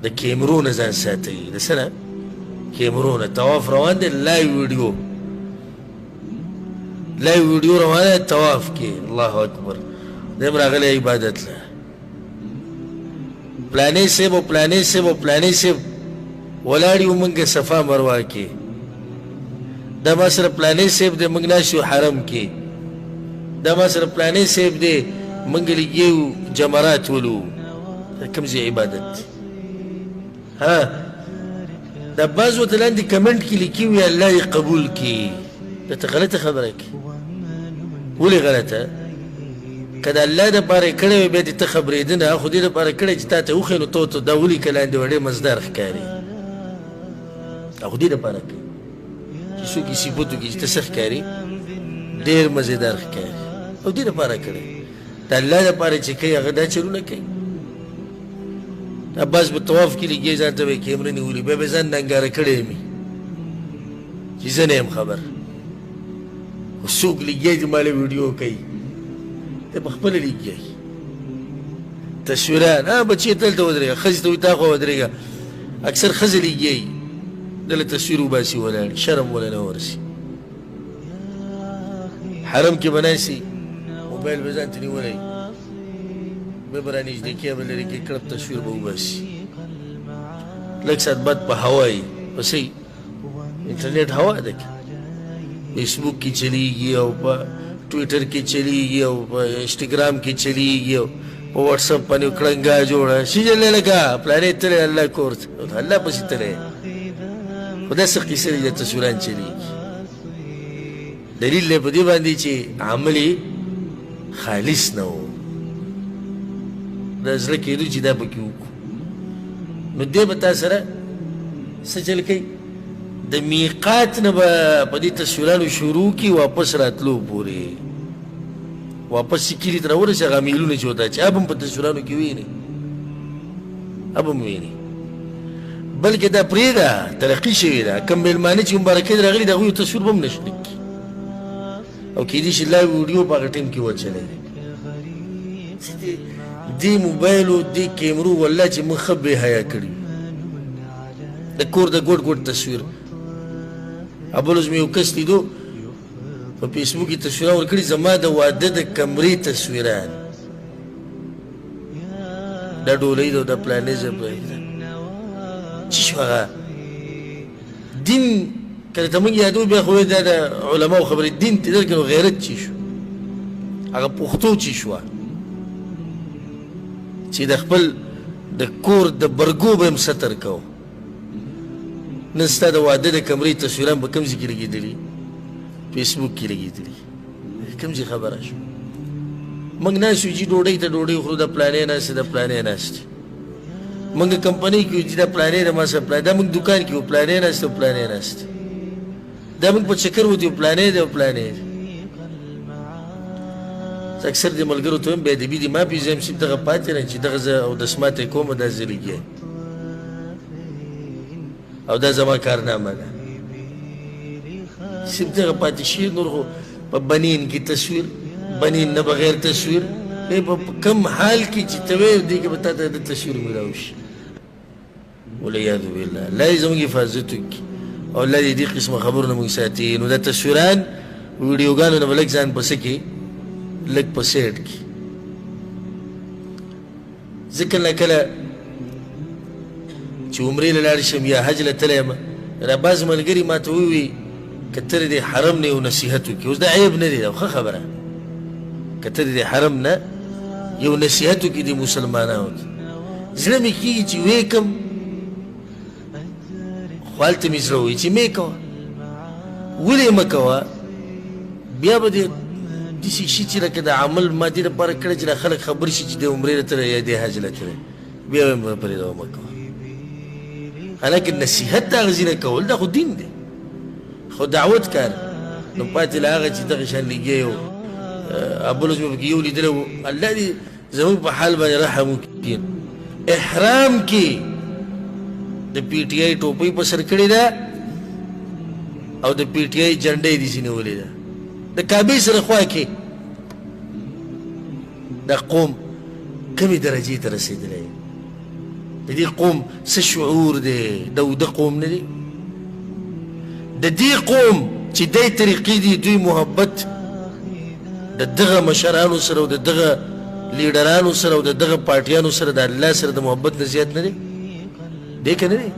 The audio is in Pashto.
د کیمرو نه ځان ساتئ د څه نه کیمرو نه طواف روان دی لایو ویډیو روان دی طواف کې الله اکبر دیم راغلی عبادت له پلانې صاحب او پلانې صاحب ولاړ یو موږ صفا مروه کې دا ما سره پلانې صاحب دی موږ ناست یو حرم کې دا ما سره پلانې صاحب دی موږ لګیو جمرات ولو کوم ځای عبادت ها دا بعض ورته لاندې کمنټ کې لیکي وي الله یې قبول کړي دا ته غلطه خبره کوي ولې غلطه که د الله دپاره یې کړی وی بیا دې ته خبرېده نه خو دې دپاره کړی چې تا ته وښیي نو ته دا ولیکه لاندې وړې مزدار ښکاري خو دې دپاره کوي چې څوک یې صفتو کړي چې ته څه ښکاري ډېر مزېدار ښکاري او دې دپاره کړی د الله دپاره چې کوي هغه دا چلونه کوي عباس په طواف کې لګي ځان ته به یې کیمره نیولي بیا به ځان ننګاره کړی مي چې زه نه یم خبر خو څوک لګیا چې ماله ویډیو کوي ته په خپله لګیایي تصویران بچې دلته ودرېږه ښځې ته وایي تا خوا ودرېږه اکثر ښځې لګیایي دله تصویر وباسي ولاړ شرم وله نه ورسي حرم کې به ناستي موبایل به ځان ته نیولی بیا به رانږدې کړي به لرې کړي کړپ تصویر به وباسي لږ ساعت بعد په هوا یي په څه انټرنیټ هوا ده که فیسبوک کې چلیږي او په ټویټر کې چلیږي او په انسټاګرام کې چلیږي او په واټساپ باندې کړنګا جوړه شیجلې لګه پلانې تللی الله کور ته الله پسې تللی خو داسې قیسه دي د تصویران چلیږي دلیل دی په دې باندې چې عمل یې خالص نه و دا زړه کېدو چې دا پکې وکړو نو دی به تا سره څه چل کوي د میقات نه به په دې تصویرانو شروع کړي واپس راتلو پورې واپس چې کلي ته راورسي هغه میلونه چې ورته اچي اب هم په تصویرانو کې ویني اب هم ویني بلکې دا پرېږده ترقي شوې ده کوم مېلمانه چې مبارکۍ ته راغلي د هغوی تصویر به هم نه شي لیکي او کېدای شي لایو ویډیو په هغه ټایم کې وچلی دی دې موبایلو دې کیمرو والله چې موږ ښه بې حیا کړي د کور د ګوټ ګوټ تصویر ابلوز مې یو کس لیدو په فیسبوک کې تصویران ورکړي زما د واده د کمرې تصویران دا ډولۍ ده دا پلانې زه څه شو هغه دین کله ته موږ یادو بیا خو دا د علماو خبرې دین ته درکړي نو غیرت چې شو هغه پښتو چې شوه چې د خپل د کور د برګو به هم ستر کو نن ستا د واده د کمرې تصویران به کوم ځای کې لګېدلي فیسبوک کې لګېدلي کوم ځای خبره شو موږ ناست یو چې ډوډۍ ته ډوډۍ خورو د پلانې ناستې د پلانې ناستې موږ کمپنۍ کې یو چې دا پلانې د ما سره پلانې دا موږ دوکان کې یو پلانې ناستې او پلانې ناستې دا موږ په چکر وتو یو پلانې دی او پلانې دی اکثر د ملګرو ته هم بېادبي دي ما پېژنم چې دغه پاتې نه چې دغه زه اودس ماته یې کوم دا زه لګیا او دا زما کارنامه ده صرف دغه پاتې شي نور خو په بنین کې تصویر بنین نه بغیر تصویر په کم حال کې چې ته وایې دې کې به تا ته د تصویر میلاو شي والعیاذ بالله الله دې زموږ حفاظت وکړي او الله دې دې قسمه خبرونه موږ ساتي نو دا تصویران ویډیوګانو نه به لږ ځان پسې کړي لږ په سیټ کې زه کله کله چې عمرې له لاړ شم یا حج له تللی یم را بعض ملګري ما ته ووي که ته د دې حرم نه یو نصیحت وکړي اوس دا عیب نه دی دا ښه خبره که ته د دې حرم نه یو نصیحت وکړي د مسلمانانو ته زړه مې کېږي چې ویې کړم خو هلته مې زړه وایي چې مې کوه ولې مه کوه بیا به دې داسې شي چې لکه د عمل ما دې لپاره کړی چې خلک خبر شي چې د عمرې له تللی یا د حج له تللی بیا به مې پرېږده مه کوه حالانکه نصیحت د هغه ځینه کول دا خو دین دی خو دعوت کار نو پاتې له هغه چې دغه شان لګیا و ابولوز مې پکې یو لیدلی و الله دې زموږ په حال باندې رحم وکړي احرام کې د پی ټي آی ټوپۍ په سر کړې ده او د پی ټي آی جنډه یې داسې نیولې ده د کعبې سره خوا کې دا قوم کمې درجې ته رسېدلی د د دې قوم څه شعور دی د وده قوم نه دی د دې قوم چې دې طریقې دي دوی محبت د دغه مشرانو سره او د دغه لیډرانو سره او د دغه پارټیانو سره د الله سره د محبت نه زیات نه دی دی که نه دی